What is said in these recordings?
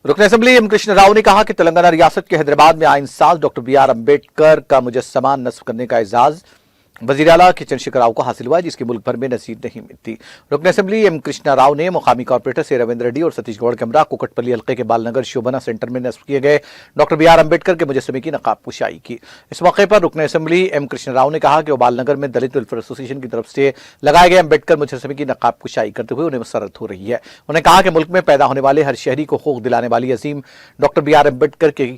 रुकन assembly M Krishna Rao ने कहा कि तेलंगाना रियासत के हैदराबाद में आइन साज डॉक्टर बी.आर. अम्बेडकर का मुजस्समा नस्ब करने का एजाज वजीर आला के चंद्रशेखर राव को हासिल हुआ, जिसकी मुल्क भर में नसीब नहीं मिलती। रुकन असेंबली एम कृष्ण राव ने मुकामी कॉर्पोरेटर से रविंद्र रेड्डी और सतीश गौड़ के हमरा कुकटपल्ली हल्के के बालनगर शोभना सेंटर में नस्ब किए गए डॉक्टर बी.आर. अम्बेडकर के मुजस्समे की नकाब कुशाई की। इस मौके पर रुकन असेंबली एम कृष्ण राव ने कहा कि वो बालनगर में दलित वेलफेयर एसोसिएशन की तरफ से लगाए गए अम्बेडकर मुजस्समे की नकाब कुशाई करते हुए उन्हें मसरत हो रही है। उन्होंने कहा कि मुल्क में पैदा होने वाले हर शहरी को हकूक दिलाने वाली अजीम डॉक्टर बी.आर. अम्बेडकर की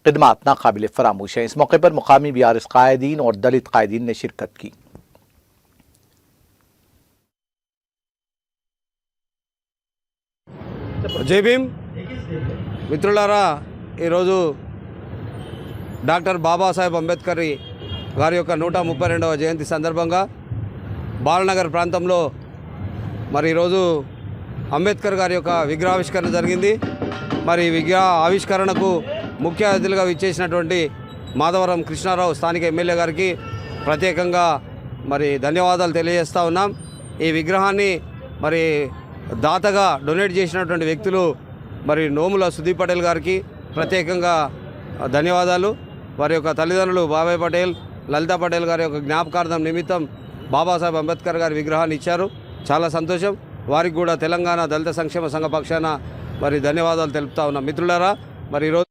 खिदमात नाकाबिल फरामोश है। इस मौके पर मुकामी बीआरएस कायदीन और दलित कायदीन ने शिरकत की। జై భీమ్ మిత్రులారా, ఈరోజు డాక్టర్ బాబాసాహెబ్ అంబేద్కర్ గారి యొక్క 132వ జయంతి సందర్భంగా బాలనగర్ ప్రాంతంలో మరి ఈరోజు అంబేద్కర్ గారి యొక్క విగ్రహావిష్కరణ జరిగింది. మరి విగ్రహ ఆవిష్కరణకు ముఖ్య అతిథులుగా విచ్చేసినటువంటి మాధవరం కృష్ణారావు స్థానిక ఎమ్మెల్యే గారికి ప్రత్యేకంగా మరి ధన్యవాదాలు తెలియజేస్తూ ఉన్నాం. ఈ విగ్రహాన్ని మరి దాతగా డొనేట్ చేసినటువంటి వ్యక్తులు మరి నోముల సుదీప్ పటేల్ గారికి ప్రత్యేకంగా ధన్యవాదాలు. వారి యొక్క తల్లిదండ్రులు బాబాయ్ పటేల్, లలితా పటేల్ గారి యొక్క జ్ఞాపకార్థం నిమిత్తం బాబాసాహెబ్ అంబేద్కర్ గారి విగ్రహాన్ని ఇచ్చారు. చాలా సంతోషం. వారికి కూడా తెలంగాణ దళిత సంక్షేమ సంఘ పక్షాన మరి ధన్యవాదాలు తెలుపుతా ఉన్నాం. మిత్రులారా, మరి ఈరోజు